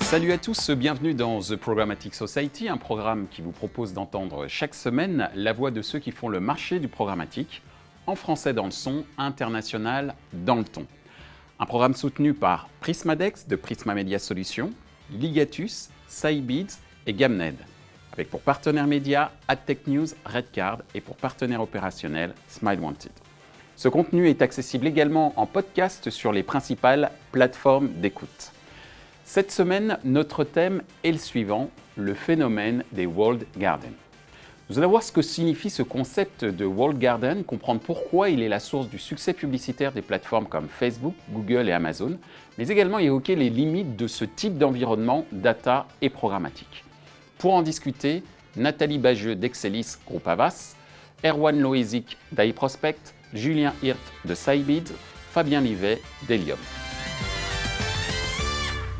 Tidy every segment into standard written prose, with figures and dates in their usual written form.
Salut à tous, bienvenue dans The Programmatic Society, un programme qui vous propose d'entendre chaque semaine la voix de ceux qui font le marché du programmatique, en français dans le son, international dans le ton. Un programme soutenu par Prismadex de Prisma Media Solutions, Ligatus, Cybeads et Gamned, avec pour partenaires médias AdTech News, Redcard et pour partenaire opérationnel Smile Wanted. Ce contenu est accessible également en podcast sur les principales plateformes d'écoute. Cette semaine, notre thème est le suivant, le phénomène des walled gardens. Nous allons voir ce que signifie ce concept de walled garden, comprendre pourquoi il est la source du succès publicitaire des plateformes comme Facebook, Google et Amazon, mais également évoquer les limites de ce type d'environnement data et programmatique. Pour en discuter, Nathalie Bageux d'Excelis Groupe Havas, Erwan Loizic d'iProspect, Julien Hirt de Cybeads, Fabien Livet d'Helium.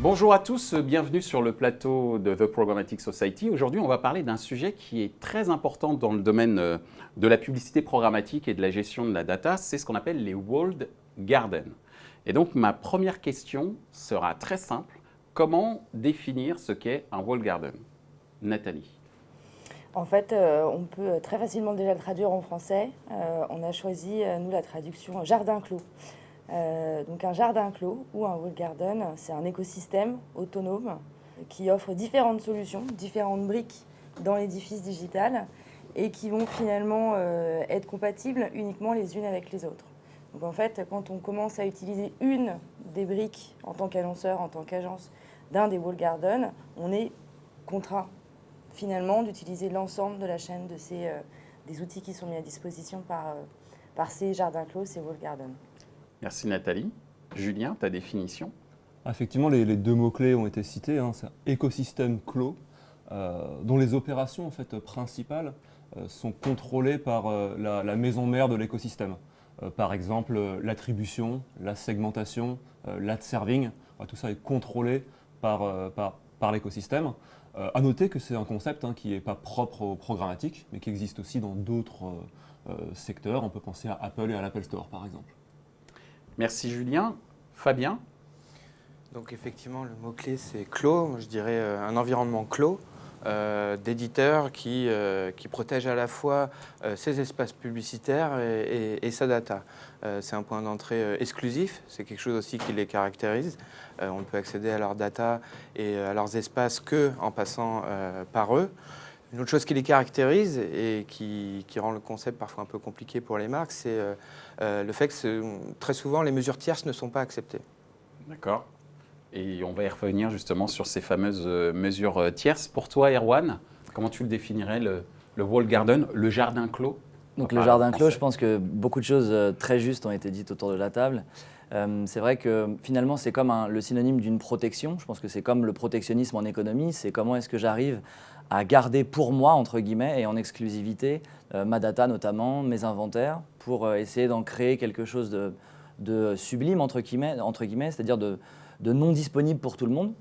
Bonjour à tous, bienvenue sur le plateau de The Programmatic Society. Aujourd'hui, on va parler d'un sujet qui est très important dans le domaine de la publicité programmatique et de la gestion de la data, c'est ce qu'on appelle les walled gardens. Et donc, ma première question sera très simple. Comment définir ce qu'est un walled garden? Nathalie. En fait, on peut très facilement déjà le traduire en français. On a choisi, nous, la traduction jardin clos. Donc un jardin clos ou un walled garden, c'est un écosystème autonome qui offre différentes solutions, différentes briques dans l'édifice digital et qui vont finalement être compatibles uniquement les unes avec les autres. Donc en fait, quand on commence à utiliser une des briques en tant qu'annonceur, en tant qu'agence d'un des walled gardens, on est contraint finalement d'utiliser l'ensemble de la chaîne de des outils qui sont mis à disposition par ces jardins clos, ces walled gardens. Merci Nathalie. Julien, ta définition? Effectivement, les deux mots-clés ont été cités. C'est un écosystème clos dont les opérations en fait, principales sont contrôlées par la maison mère de l'écosystème. Par exemple, l'attribution, la segmentation, l'ad serving, tout ça est contrôlé par l'écosystème. À noter que c'est un concept qui n'est pas propre au programmatique, mais qui existe aussi dans d'autres secteurs. On peut penser à Apple et à l'Apple Store, par exemple. Merci Julien. Fabien? Donc effectivement, le mot-clé c'est clos, je dirais un environnement clos d'éditeurs qui protège à la fois ses espaces publicitaires et sa data. C'est un point d'entrée exclusif, c'est quelque chose aussi qui les caractérise. On ne peut accéder à leurs data et à leurs espaces qu'en passant par eux. Une autre chose qui les caractérise et qui rend le concept parfois un peu compliqué pour les marques, c'est le fait que très souvent les mesures tierces ne sont pas acceptées. D'accord. Et on va y revenir justement sur ces fameuses mesures tierces. Pour toi, Erwan, comment tu le définirais, le walled garden, le jardin clos? Donc le jardin clos, je pense que beaucoup de choses très justes ont été dites autour de la table. C'est vrai que finalement, c'est comme le synonyme d'une protection. Je pense que c'est comme le protectionnisme en économie. C'est comment est-ce que j'arrive à garder pour moi, entre guillemets, et en exclusivité, ma data notamment, mes inventaires, pour essayer d'en créer quelque chose de sublime, entre guillemets, c'est-à-dire de non disponible pour tout le monde,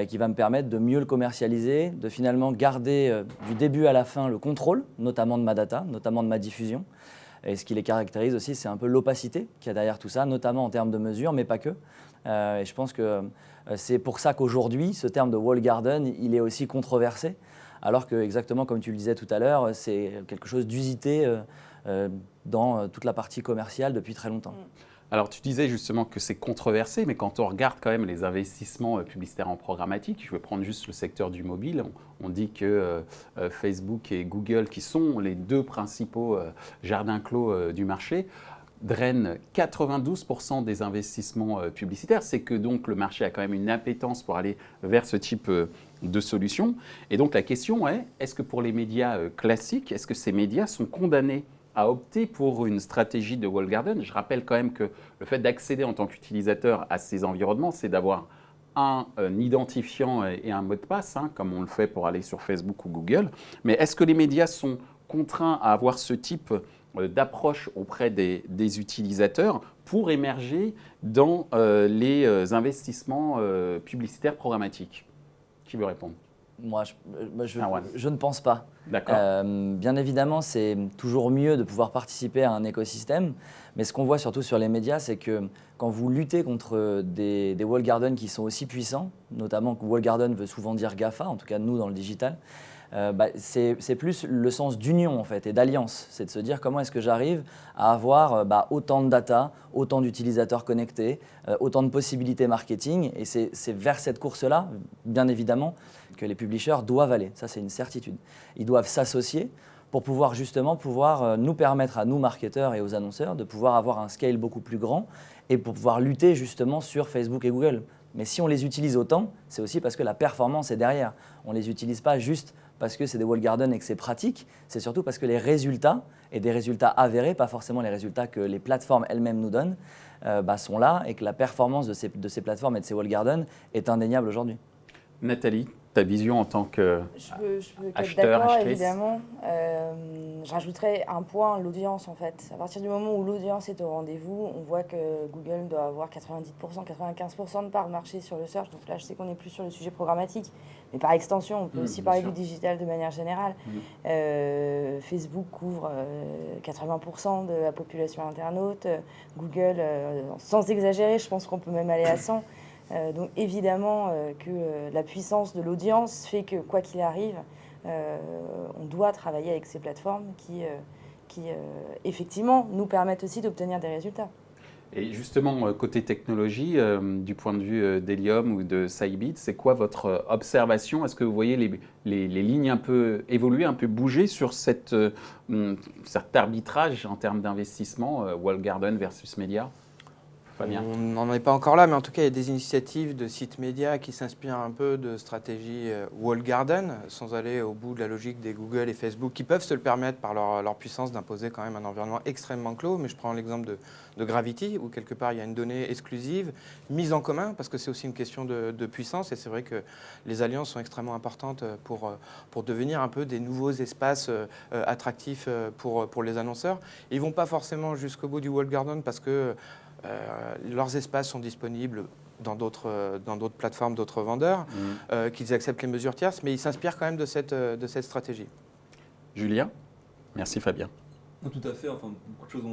qui va me permettre de mieux le commercialiser, de finalement garder du début à la fin le contrôle, notamment de ma data, notamment de ma diffusion. Et ce qui les caractérise aussi, c'est un peu l'opacité qu'il y a derrière tout ça, notamment en termes de mesures, mais pas que. Et je pense que c'est pour ça qu'aujourd'hui, ce terme de walled garden, il est aussi controversé, alors que, exactement comme tu le disais tout à l'heure, c'est quelque chose d'usité dans toute la partie commerciale depuis très longtemps. Alors, tu disais justement que c'est controversé, mais quand on regarde quand même les investissements publicitaires en programmatique, je vais prendre juste le secteur du mobile, on dit que Facebook et Google, qui sont les deux principaux jardins clos du marché, drainent 92% des investissements publicitaires. C'est que donc le marché a quand même une appétence pour aller vers ce type de solution. Et donc la question est, est-ce que pour les médias classiques, est-ce que ces médias sont condamnés à opter pour une stratégie de walled garden? Je rappelle quand même que le fait d'accéder en tant qu'utilisateur à ces environnements, c'est d'avoir un identifiant et un mot de passe, comme on le fait pour aller sur Facebook ou Google. Mais est-ce que les médias sont contraints à avoir ce type d'approche auprès des utilisateurs pour émerger dans les investissements publicitaires programmatiques? Qui veut répondre? Moi, Erwan. je ne pense pas. D'accord. Bien évidemment, c'est toujours mieux de pouvoir participer à un écosystème, mais ce qu'on voit surtout sur les médias, c'est que quand vous luttez contre des walled gardens qui sont aussi puissants, notamment que walled garden veut souvent dire GAFA, en tout cas nous dans le digital, c'est plus le sens d'union en fait et d'alliance. C'est de se dire comment est-ce que j'arrive à avoir autant de data, autant d'utilisateurs connectés, autant de possibilités marketing. Et c'est vers cette course-là, bien évidemment, que les publishers doivent aller. Ça, c'est une certitude. Ils doivent s'associer pour pouvoir justement nous permettre à nous, marketeurs et aux annonceurs, de pouvoir avoir un scale beaucoup plus grand et pour pouvoir lutter justement sur Facebook et Google. Mais si on les utilise autant, c'est aussi parce que la performance est derrière. On ne les utilise pas juste parce que c'est des walled gardens et que c'est pratique, c'est surtout parce que les résultats, et des résultats avérés, pas forcément les résultats que les plateformes elles-mêmes nous donnent, sont là et que la performance de ces plateformes et de ces walled gardens est indéniable aujourd'hui. Nathalie, ta vision en tant que Je peux être acheteur, d'accord, achetrice. évidemment. Je rajouterais un point, l'audience en fait. À partir du moment où l'audience est au rendez-vous, on voit que Google doit avoir 90%, 95% de part de marché sur le search. Donc là, je sais qu'on n'est plus sur le sujet programmatique, mais par extension, on peut aussi bien parler sûr. du digital de manière générale. Facebook couvre 80% de la population internaute. Google, sans exagérer, je pense qu'on peut même aller à 100%. Donc évidemment que la puissance de l'audience fait que quoi qu'il arrive, on doit travailler avec ces plateformes qui effectivement nous permettent aussi d'obtenir des résultats. Et justement, côté technologie, du point de vue d'Helium ou de Sybit, c'est quoi votre observation? Est-ce que vous voyez les lignes un peu évoluer, un peu bouger sur cet arbitrage en termes d'investissement, walled garden versus média? Fabien. On n'en est pas encore là, mais en tout cas, il y a des initiatives de sites médias qui s'inspirent un peu de stratégies walled garden, sans aller au bout de la logique des Google et Facebook, qui peuvent se le permettre par leur puissance d'imposer quand même un environnement extrêmement clos. Mais je prends l'exemple de Gravity, où quelque part, il y a une donnée exclusive, mise en commun, parce que c'est aussi une question de puissance. Et c'est vrai que les alliances sont extrêmement importantes pour devenir un peu des nouveaux espaces attractifs pour les annonceurs. Et ils ne vont pas forcément jusqu'au bout du walled garden, parce que leurs espaces sont disponibles dans d'autres plateformes, d'autres vendeurs, qu'ils acceptent les mesures tierces, mais ils s'inspirent quand même de cette stratégie. Julien? Merci Fabien. Tout à fait, enfin, beaucoup de choses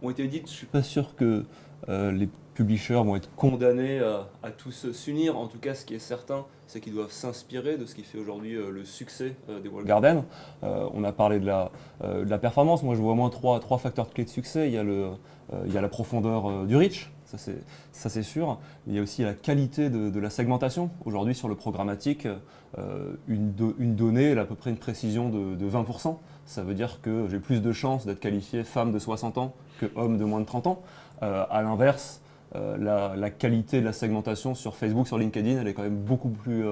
ont été dites. Je ne suis pas sûr que les publishers vont être condamnés à tous s'unir. En tout cas, ce qui est certain, c'est qu'ils doivent s'inspirer de ce qui fait aujourd'hui le succès des walled gardens. On a parlé de la performance. Moi, je vois au moins trois facteurs clés de succès. Il y a la profondeur du reach, ça c'est sûr. Il y a aussi la qualité de la segmentation. Aujourd'hui, sur le programmatique, une donnée, elle a à peu près une précision de 20%. Ça veut dire que j'ai plus de chances d'être qualifié femme de 60 ans que homme de moins de 30 ans. À l'inverse, la qualité de la segmentation sur Facebook, sur LinkedIn, elle est quand même beaucoup plus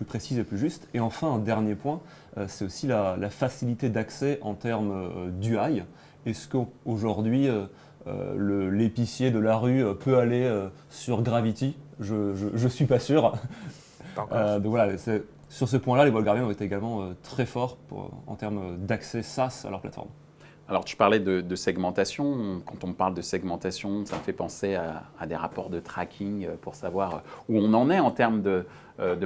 précise et plus juste. Et enfin, un dernier point, c'est aussi la facilité d'accès en termes d'UI. Est-ce qu'aujourd'hui, l'épicier de la rue peut aller sur Gravity? Je ne suis pas sûr. Donc voilà, sur ce point-là, les walled gardens ont été également très forts en termes d'accès SaaS à leur plateforme. Alors, tu parlais de segmentation. Quand on parle de segmentation, ça me fait penser à des rapports de tracking pour savoir où on en est en termes de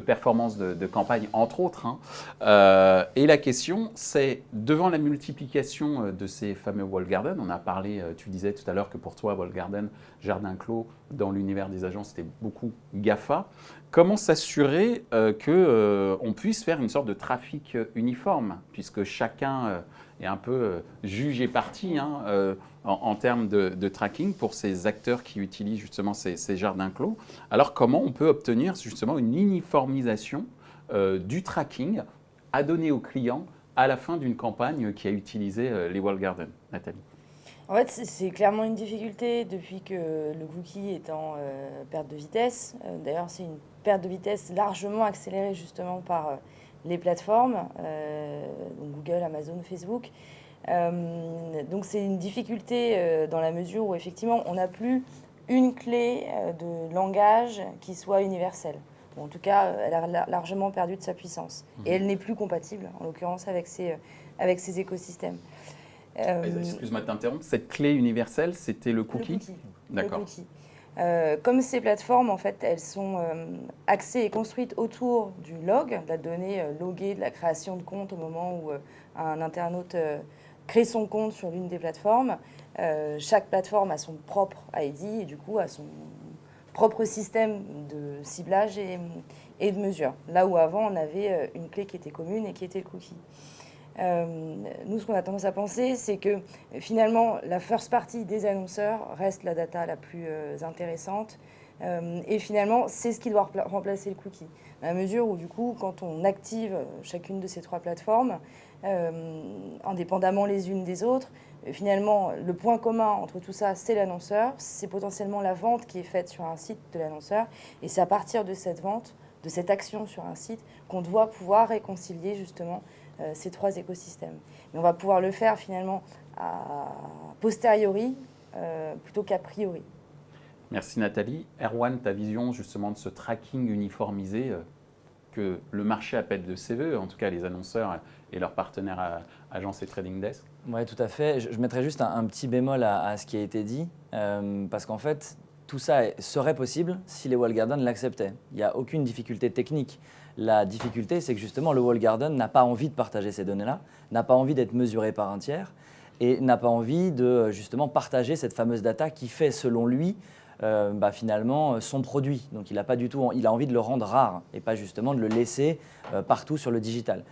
performance de campagne, entre autres. Et la question, c'est, devant la multiplication de ces fameux walled gardens, on a parlé, tu disais tout à l'heure que pour toi, walled garden, jardin clos, dans l'univers des agences, c'était beaucoup GAFA. Comment s'assurer qu'on puisse faire une sorte de trafic uniforme, puisque chacun est un peu juge et parti en termes de tracking pour ces acteurs qui utilisent justement ces jardins clos. Alors comment on peut obtenir justement une uniformisation du tracking à donner aux clients à la fin d'une campagne qui a utilisé les walled gardens? Nathalie. En fait, c'est clairement une difficulté depuis que le cookie est en perte de vitesse. D'ailleurs, c'est une perte de vitesse largement accélérée justement par les plateformes, donc Google, Amazon, Facebook. Donc c'est une difficulté dans la mesure où effectivement on n'a plus une clé de langage qui soit universelle. Bon, en tout cas, elle a largement perdu de sa puissance. Et elle n'est plus compatible, en l'occurrence, avec ces écosystèmes. Excuse-moi de t'interrompre, cette clé universelle, c'était le cookie? Le cookie. D'accord. Le cookie. Comme ces plateformes, en fait, elles sont axées et construites autour du log, de la donnée loguée, de la création de compte au moment où un internaute crée son compte sur l'une des plateformes. Chaque plateforme a son propre ID et du coup a son propre système de ciblage et de mesure. Là où avant, on avait une clé qui était commune et qui était le cookie. Nous, ce qu'on a tendance à penser, c'est que finalement, la first party des annonceurs reste la data la plus intéressante. Et finalement, c'est ce qui doit remplacer le cookie. Dans la mesure où, du coup, quand on active chacune de ces 3 plateformes, indépendamment les unes des autres, finalement, le point commun entre tout ça, c'est l'annonceur. C'est potentiellement la vente qui est faite sur un site de l'annonceur. Et c'est à partir de cette vente, de cette action sur un site, qu'on doit pouvoir réconcilier justement ces 3 écosystèmes. Mais on va pouvoir le faire finalement a posteriori plutôt qu'a priori. Merci Nathalie. Erwan, ta vision justement de ce tracking uniformisé que le marché appelle de ses voeux, en tout cas les annonceurs et leurs partenaires agences et trading desk? Oui, tout à fait. Je mettrais juste un petit bémol à ce qui a été dit, parce qu'en fait, tout ça serait possible si les walled gardens l'acceptaient. Il n'y a aucune difficulté technique. La difficulté, c'est que justement, le walled garden n'a pas envie de partager ces données-là, n'a pas envie d'être mesuré par un tiers et n'a pas envie de justement partager cette fameuse data qui fait, selon lui, finalement son produit. Donc il a envie de le rendre rare et pas justement de le laisser partout sur le digital.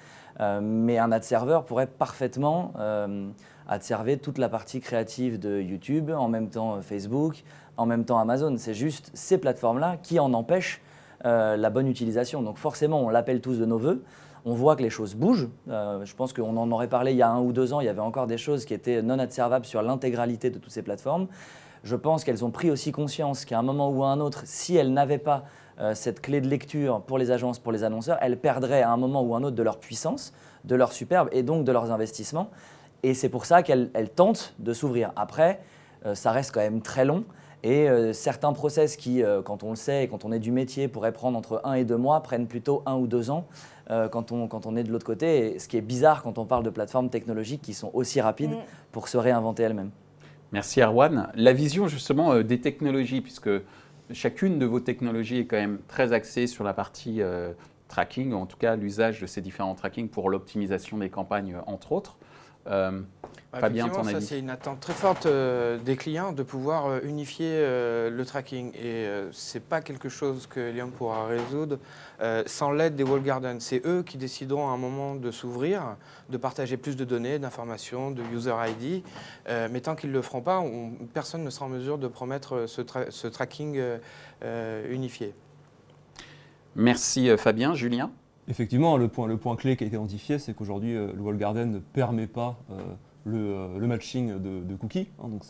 Mais un ad server pourrait parfaitement adserver toute la partie créative de YouTube, en même temps Facebook, en même temps Amazon. C'est juste ces plateformes-là qui en empêchent la bonne utilisation. Donc forcément, on l'appelle tous de nos voeux. On voit que les choses bougent. Je pense qu'on en aurait parlé il y a 1 ou 2 ans. Il y avait encore des choses qui étaient non adservables sur l'intégralité de toutes ces plateformes. Je pense qu'elles ont pris aussi conscience qu'à un moment ou à un autre, si elles n'avaient pas cette clé de lecture pour les agences, pour les annonceurs, elles perdraient à un moment ou à un autre de leur puissance, de leur superbe et donc de leurs investissements. Et c'est pour ça qu'elles tentent de s'ouvrir. Après, ça reste quand même très long. Et certains process qui, quand on le sait et quand on est du métier, pourraient prendre entre 1 et 2 mois, prennent plutôt 1 ou 2 ans quand on est de l'autre côté. Et ce qui est bizarre quand on parle de plateformes technologiques qui sont aussi rapides pour se réinventer elles-mêmes. Merci Erwan. La vision justement des technologies, puisque chacune de vos technologies est quand même très axée sur la partie tracking, ou en tout cas l'usage de ces différents tracking pour l'optimisation des campagnes, entre autres. Fabien, ton avis? Ça, c'est une attente très forte des clients de pouvoir unifier le tracking. Et ce n'est pas quelque chose que Helium pourra résoudre sans l'aide des walled gardens. C'est eux qui décideront à un moment de s'ouvrir, de partager plus de données, d'informations, de user ID. Mais tant qu'ils ne le feront pas, personne ne sera en mesure de promettre ce tracking unifié. Merci Fabien. Julien? Effectivement, le point clé qui a été identifié, c'est qu'aujourd'hui, le walled garden ne permet pas le matching de cookies. Donc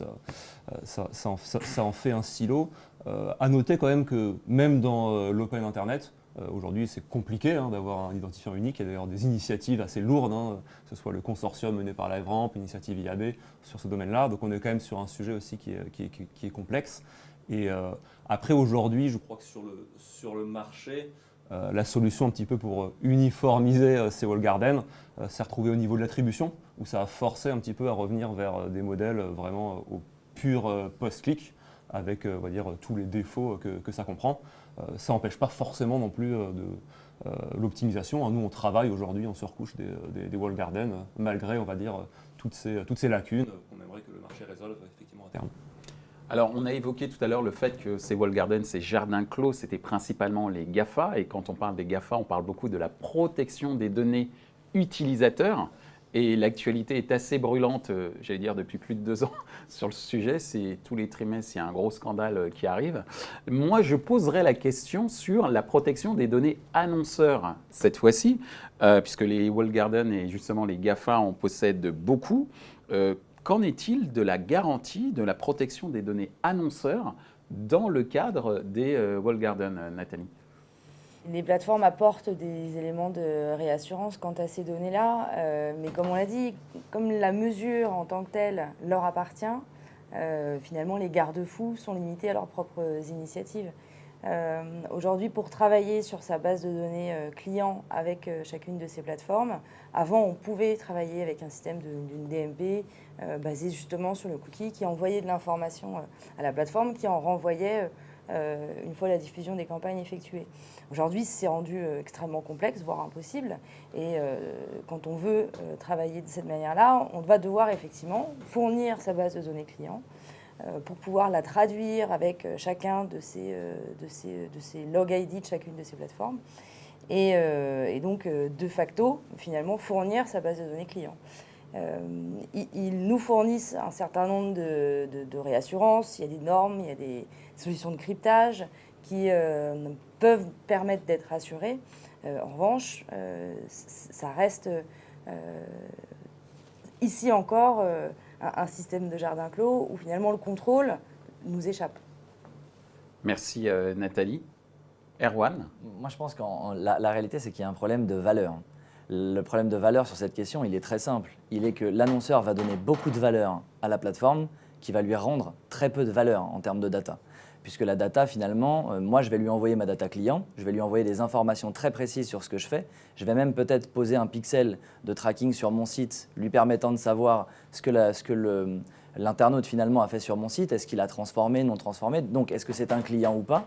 ça en fait un silo. À noter quand même que même dans l'open internet, aujourd'hui c'est compliqué d'avoir un identifiant unique. Il y a d'ailleurs des initiatives assez lourdes, que ce soit le consortium mené par LiveRamp, l'initiative IAB sur ce domaine-là. Donc on est quand même sur un sujet aussi qui est complexe. Et après aujourd'hui, je crois que sur le marché, la solution un petit peu pour uniformiser ces walled gardens s'est retrouvée au niveau de l'attribution, où ça a forcé un petit peu à revenir vers des modèles vraiment au pur post-click, avec on va dire, tous les défauts que ça comprend. Ça n'empêche pas forcément non plus l'optimisation. Nous, on travaille aujourd'hui en surcouche des walled gardens, malgré, on va dire, toutes ces lacunes qu'on aimerait que le marché résolve effectivement à terme. Alors, on a évoqué tout à l'heure le fait que ces walled gardens, ces jardins clos, c'était principalement les GAFA. Et quand on parle des GAFA, on parle beaucoup de la protection des données utilisateurs. Et l'actualité est assez brûlante, j'allais dire depuis plus de 2 ans, sur le sujet. C'est tous les trimestres, il y a un gros scandale qui arrive. Moi, je poserais la question sur la protection des données annonceurs cette fois-ci, puisque les walled gardens et justement les GAFA en possèdent beaucoup. Qu'en est-il de la garantie de la protection des données annonceurs dans le cadre des walled gardens, Nathalie? Les plateformes apportent des éléments de réassurance quant à ces données-là, mais comme on l'a dit, comme la mesure en tant que telle leur appartient, finalement les garde-fous sont limités à leurs propres initiatives. Aujourd'hui, pour travailler sur sa base de données client avec chacune de ces plateformes, avant, on pouvait travailler avec un système d'une DMP basé justement sur le cookie qui envoyait de l'information à la plateforme, qui en renvoyait une fois la diffusion des campagnes effectuées. Aujourd'hui, c'est rendu extrêmement complexe, voire impossible. Et quand on veut travailler de cette manière-là, on va devoir effectivement fournir sa base de données client pour pouvoir la traduire avec chacun de ces log ID de chacune de ces plateformes. Et donc, de facto, finalement, fournir sa base de données client. Ils nous fournissent un certain nombre de réassurances, il y a des normes, il y a des solutions de cryptage qui peuvent permettre d'être rassurés. En revanche, ça reste ici encore un système de jardin clos où finalement le contrôle nous échappe. Merci Nathalie. Erwan? Moi, je pense que la réalité, c'est qu'il y a un problème de valeur. Le problème de valeur sur cette question, il est très simple. Il est que l'annonceur va donner beaucoup de valeur à la plateforme qui va lui rendre très peu de valeur en termes de data. Puisque la data, finalement, moi, je vais lui envoyer ma data client, je vais lui envoyer des informations très précises sur ce que je fais. Je vais même peut-être poser un pixel de tracking sur mon site, lui permettant de savoir ce que l'internaute, finalement, a fait sur mon site. Est-ce qu'il a transformé, non transformé? Donc, est-ce que c'est un client ou pas?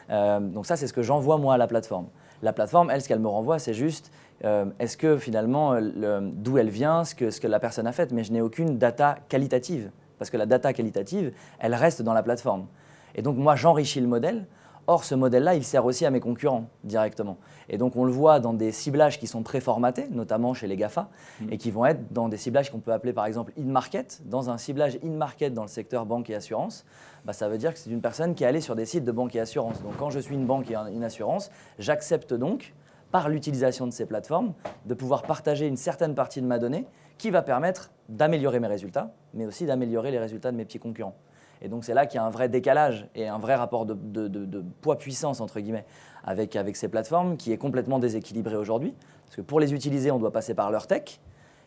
Donc ça, c'est ce que j'envoie, moi, à la plateforme. La plateforme, elle, ce qu'elle me renvoie, c'est juste est-ce que, finalement, d'où elle vient, ce que la personne a fait. Mais je n'ai aucune data qualitative. Parce que la data qualitative, elle reste dans la plateforme. Et donc, moi, j'enrichis le modèle. Or, ce modèle-là, il sert aussi à mes concurrents directement. Et donc, on le voit dans des ciblages qui sont préformatés, notamment chez les GAFA, et qui vont être dans des ciblages qu'on peut appeler, par exemple, in-market. Dans un ciblage in-market dans le secteur banque et assurance, ça veut dire que c'est une personne qui est allée sur des sites de banque et assurance. Donc, quand je suis une banque et une assurance, j'accepte donc, par l'utilisation de ces plateformes, de pouvoir partager une certaine partie de ma donnée qui va permettre d'améliorer mes résultats, mais aussi d'améliorer les résultats de mes petits concurrents. Et donc, c'est là qu'il y a un vrai décalage et un vrai rapport de poids-puissance, entre guillemets, avec ces plateformes qui est complètement déséquilibré aujourd'hui. Parce que pour les utiliser, on doit passer par leur tech,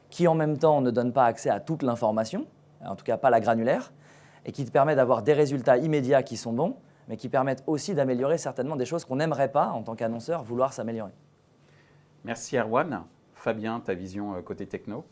qui en même temps ne donne pas accès à toute l'information, en tout cas pas la granulaire, et qui te permet d'avoir des résultats immédiats qui sont bons, mais qui permettent aussi d'améliorer certainement des choses qu'on n'aimerait pas, en tant qu'annonceur, vouloir s'améliorer. Merci Erwan. Fabien, ta vision côté techno?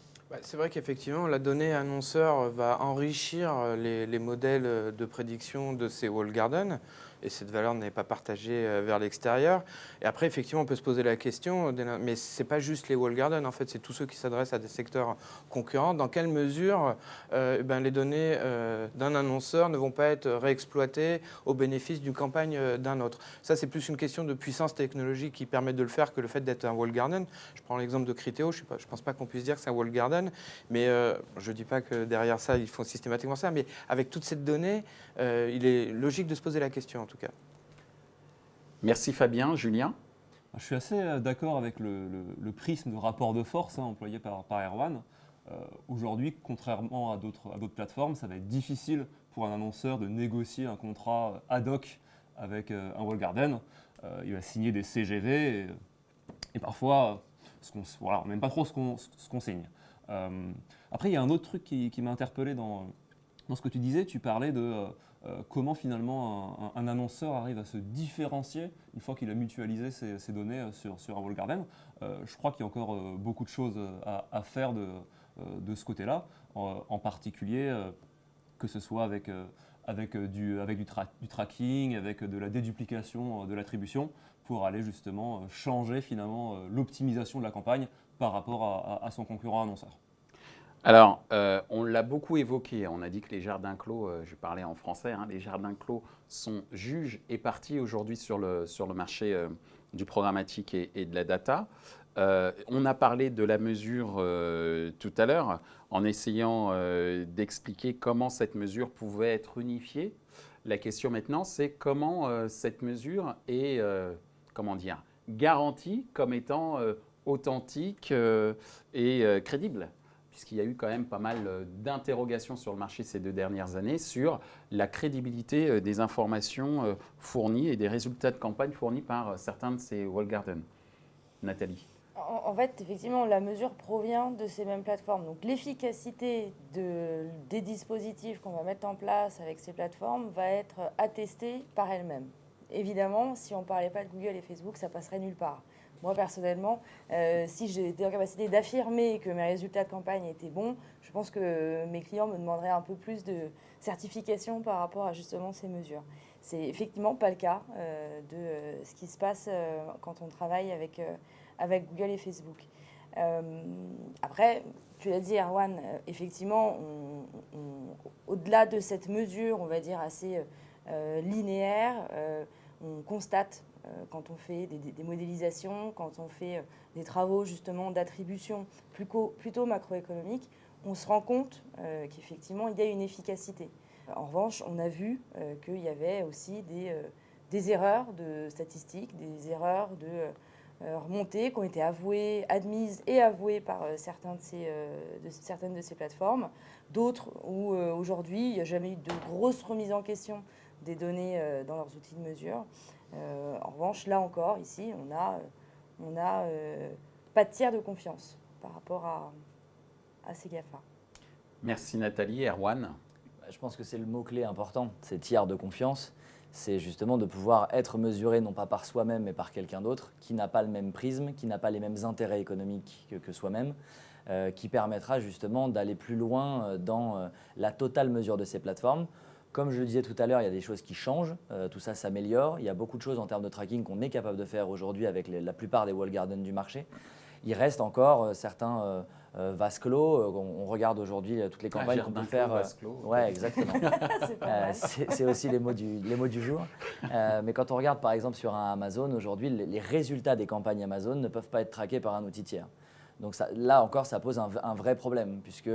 C'est vrai qu'effectivement, la donnée annonceur va enrichir les modèles de prédiction de ces walled gardens et cette valeur n'est pas partagée vers l'extérieur. Et après, effectivement, on peut se poser la question, mais ce n'est pas juste les walled gardens, en fait, c'est tous ceux qui s'adressent à des secteurs concurrents. Dans quelle mesure les données d'un annonceur ne vont pas être réexploitées au bénéfice d'une campagne d'un autre? Ça, c'est plus une question de puissance technologique qui permet de le faire que le fait d'être un walled garden. Je prends l'exemple de Criteo, je ne pense pas qu'on puisse dire que c'est un walled garden, mais je ne dis pas que derrière ça, ils font systématiquement ça, mais avec toute cette donnée, il est logique de se poser la question en tout cas. Merci Fabien. Julien? Je suis assez d'accord avec le prisme de rapport de force employé par Erwan. Aujourd'hui, contrairement à d'autres plateformes, ça va être difficile pour un annonceur de négocier un contrat ad hoc avec un walled garden. Il va signer des CGV et parfois, on n'aime pas trop ce qu'on signe. Après, il y a un autre truc qui m'a interpellé dans ce que tu disais. Tu parlais de comment finalement un annonceur arrive à se différencier une fois qu'il a mutualisé ses données sur un walled garden. Je crois qu'il y a encore beaucoup de choses à faire de ce côté-là, en particulier que ce soit avec du tracking, avec de la déduplication de l'attribution pour aller justement changer finalement l'optimisation de la campagne par rapport à son concurrent annonceur. Alors, on l'a beaucoup évoqué, on a dit que les jardins clos, je parlais en français, les jardins clos sont juges et parties aujourd'hui sur le marché du programmatique et de la data. On a parlé de la mesure tout à l'heure en essayant d'expliquer comment cette mesure pouvait être unifiée. La question maintenant, c'est comment cette mesure est garantie comme étant authentique et crédible, puisqu'il y a eu quand même pas mal d'interrogations sur le marché ces 2 dernières années sur la crédibilité des informations fournies et des résultats de campagne fournis par certains de ces walled gardens. Nathalie? En fait, effectivement, la mesure provient de ces mêmes plateformes. Donc, l'efficacité des dispositifs qu'on va mettre en place avec ces plateformes va être attestée par elles-mêmes. évidemment, si on ne parlait pas de Google et Facebook, ça passerait nulle part. Moi, personnellement, si j'étais en capacité d'affirmer que mes résultats de campagne étaient bons, je pense que mes clients me demanderaient un peu plus de certification par rapport à justement ces mesures. C'est effectivement pas le cas de ce qui se passe quand on travaille avec Google et Facebook. Après, tu l'as dit, Erwan, effectivement, au-delà de cette mesure, on va dire, assez linéaire, on constate quand on fait des modélisations, quand on fait des travaux justement d'attribution plutôt macroéconomiques, on se rend compte qu'effectivement, il y a une efficacité. En revanche, on a vu qu'il y avait aussi des erreurs de statistiques, des erreurs de remontées qui ont été admises et avouées par certaines de ces plateformes. D'autres où aujourd'hui, il n'y a jamais eu de grosse remise en question des données dans leurs outils de mesure. En revanche, là encore, ici, on n'a pas de tiers de confiance par rapport à ces GAFA. Merci Nathalie. Erwan? Je pense que c'est le mot-clé important, c'est tiers de confiance. C'est justement de pouvoir être mesuré non pas par soi-même mais par quelqu'un d'autre qui n'a pas le même prisme, qui n'a pas les mêmes intérêts économiques que soi-même, qui permettra justement d'aller plus loin dans la totale mesure de ces plateformes. Comme je le disais tout à l'heure, il y a des choses qui changent, tout ça s'améliore. Il y a beaucoup de choses en termes de tracking qu'on est capable de faire aujourd'hui avec la plupart des walled gardens du marché. Il reste encore certains vases clos. On regarde aujourd'hui toutes les campagnes qu'on peut faire. Ouais, exactement. C'est aussi les mots du jour. Mais quand on regarde par exemple sur un Amazon, aujourd'hui, les résultats des campagnes Amazon ne peuvent pas être traqués par un outil tiers. Donc là encore, ça pose un vrai problème, puisque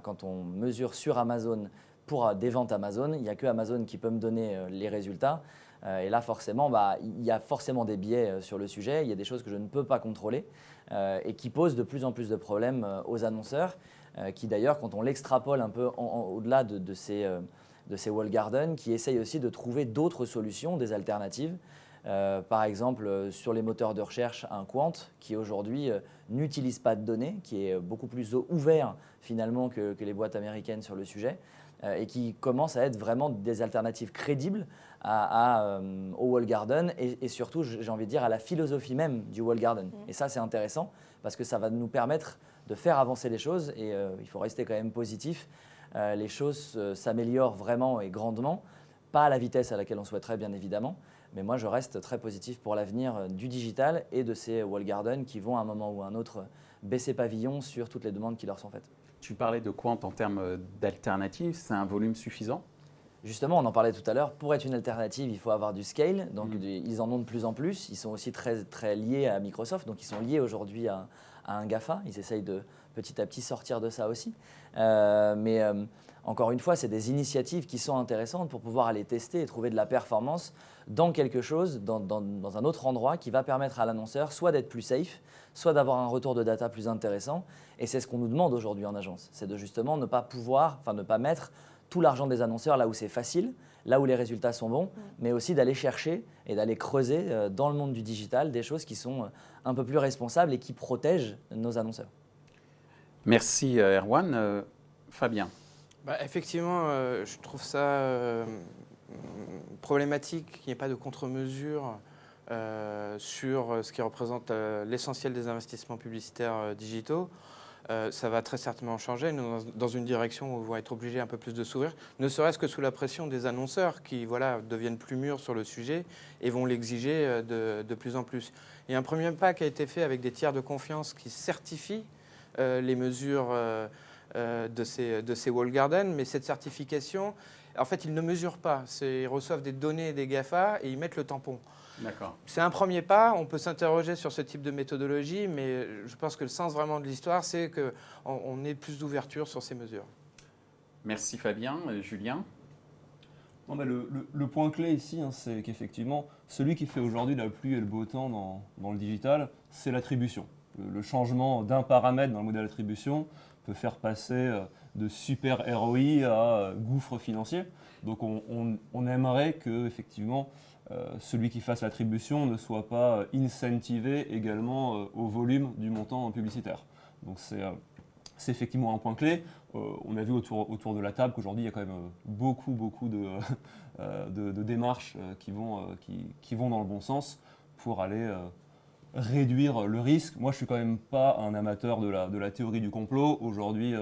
quand on mesure sur Amazon pour des ventes Amazon, il n'y a que Amazon qui peut me donner les résultats. Et là, forcément, il y a forcément des biais sur le sujet. Il y a des choses que je ne peux pas contrôler et qui posent de plus en plus de problèmes aux annonceurs, qui d'ailleurs, quand on l'extrapole un peu au-delà de ces walled gardens, qui essayent aussi de trouver d'autres solutions, des alternatives. Par exemple, sur les moteurs de recherche, un Quant qui aujourd'hui n'utilise pas de données, qui est beaucoup plus ouvert finalement que les boîtes américaines sur le sujet, et qui commence à être vraiment des alternatives crédibles au walled garden et surtout, j'ai envie de dire, à la philosophie même du walled garden. Et ça, c'est intéressant parce que ça va nous permettre de faire avancer les choses et il faut rester quand même positif. Les choses s'améliorent vraiment et grandement, pas à la vitesse à laquelle on souhaiterait bien évidemment, mais moi je reste très positif pour l'avenir du digital et de ces walled gardens qui vont à un moment ou à un autre baisser pavillon sur toutes les demandes qui leur sont faites. Tu parlais de Quant en termes d'alternatives, c'est un volume suffisant? Justement, on en parlait tout à l'heure, pour être une alternative, il faut avoir du scale, donc ils en ont de plus en plus, ils sont aussi très, très liés à Microsoft, donc ils sont liés aujourd'hui à un GAFA, ils essayent de petit à petit sortir de ça aussi. Mais encore une fois, c'est des initiatives qui sont intéressantes pour pouvoir aller tester et trouver de la performance dans quelque chose, dans un autre endroit qui va permettre à l'annonceur soit d'être plus safe, soit d'avoir un retour de data plus intéressant. Et c'est ce qu'on nous demande aujourd'hui en agence, c'est de justement ne pas mettre tout l'argent des annonceurs là où c'est facile, là où les résultats sont bons, mais aussi d'aller chercher et d'aller creuser dans le monde du digital des choses qui sont un peu plus responsables et qui protègent nos annonceurs. Merci Erwan. Fabien? Effectivement, je trouve ça problématique qu'il n'y ait pas de contre-mesure sur ce qui représente l'essentiel des investissements publicitaires digitaux. Ça va très certainement changer. Nous, dans une direction où on va être obligé un peu plus de s'ouvrir, ne serait-ce que sous la pression des annonceurs qui deviennent plus mûrs sur le sujet et vont l'exiger de plus en plus. Il y a un premier pas qui a été fait avec des tiers de confiance qui certifient les mesures de ces walled gardens, mais cette certification, en fait, ils ne mesurent pas. Ils reçoivent des données des GAFA et ils mettent le tampon. D'accord. C'est un premier pas, on peut s'interroger sur ce type de méthodologie, mais je pense que le sens vraiment de l'histoire, c'est qu'on ait plus d'ouverture sur ces mesures. Merci Fabien. Julien? Non, mais le point clé ici, c'est qu'effectivement, celui qui fait aujourd'hui la pluie et le beau temps dans le digital, c'est l'attribution. Le changement d'un paramètre dans le modèle d'attribution peut faire passer de super ROI à gouffre financier. Donc on aimerait que effectivement, celui qui fasse l'attribution ne soit pas incentivé également au volume du montant publicitaire. Donc c'est effectivement un point clé. On a vu autour de la table qu'aujourd'hui, il y a quand même beaucoup de démarches qui vont dans le bon sens pour aller réduire le risque. Moi, je ne suis quand même pas un amateur de la théorie du complot. Aujourd'hui,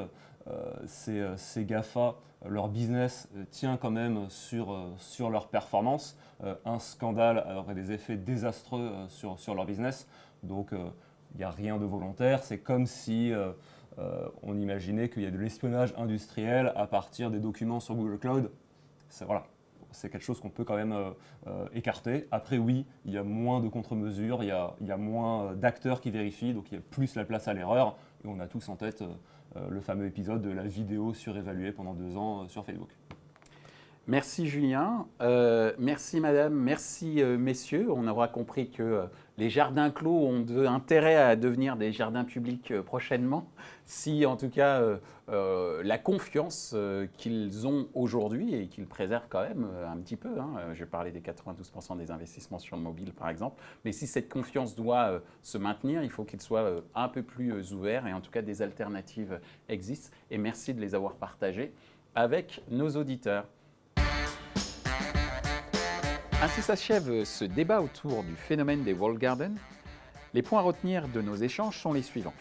ces GAFA, leur business tient quand même sur leur performance. Un scandale aurait des effets désastreux sur leur business. Donc, il n'y a rien de volontaire. C'est comme si on imaginait qu'il y a de l'espionnage industriel à partir des documents sur Google Cloud. C'est quelque chose qu'on peut quand même écarter. Après, oui, il y a moins de contre-mesures, il y a moins d'acteurs qui vérifient, donc il y a plus la place à l'erreur. Et on a tous en tête le fameux épisode de la vidéo surévaluée pendant 2 ans sur Facebook. Merci Julien, merci madame, merci messieurs. On aura compris que les jardins clos ont intérêt à devenir des jardins publics prochainement, si en tout cas la confiance qu'ils ont aujourd'hui et qu'ils préservent quand même un petit peu. Je parlais des 92% des investissements sur le mobile par exemple, mais si cette confiance doit se maintenir, il faut qu'ils soient un peu plus ouverts et en tout cas des alternatives existent. Et merci de les avoir partagées avec nos auditeurs. Ainsi s'achève ce débat autour du phénomène des walled gardens. Les points à retenir de nos échanges sont les suivants.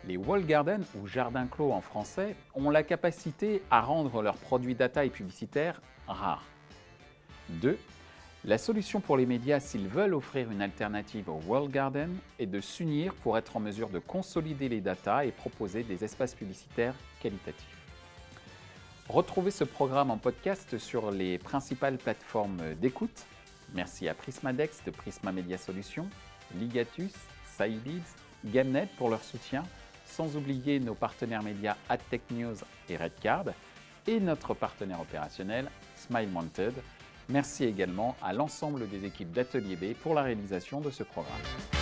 Les walled gardens, ou jardins clos en français, ont la capacité à rendre leurs produits data et publicitaires rares. 2. La solution pour les médias, s'ils veulent offrir une alternative aux walled gardens, est de s'unir pour être en mesure de consolider les data et proposer des espaces publicitaires qualitatifs. Retrouvez ce programme en podcast sur les principales plateformes d'écoute. Merci à Prismadex de Prisma Media Solutions, Ligatus, Scileads, Gamnet pour leur soutien, sans oublier nos partenaires médias AdTechNews et Redcard et notre partenaire opérationnel SmileMounted. Merci également à l'ensemble des équipes d'Atelier B pour la réalisation de ce programme.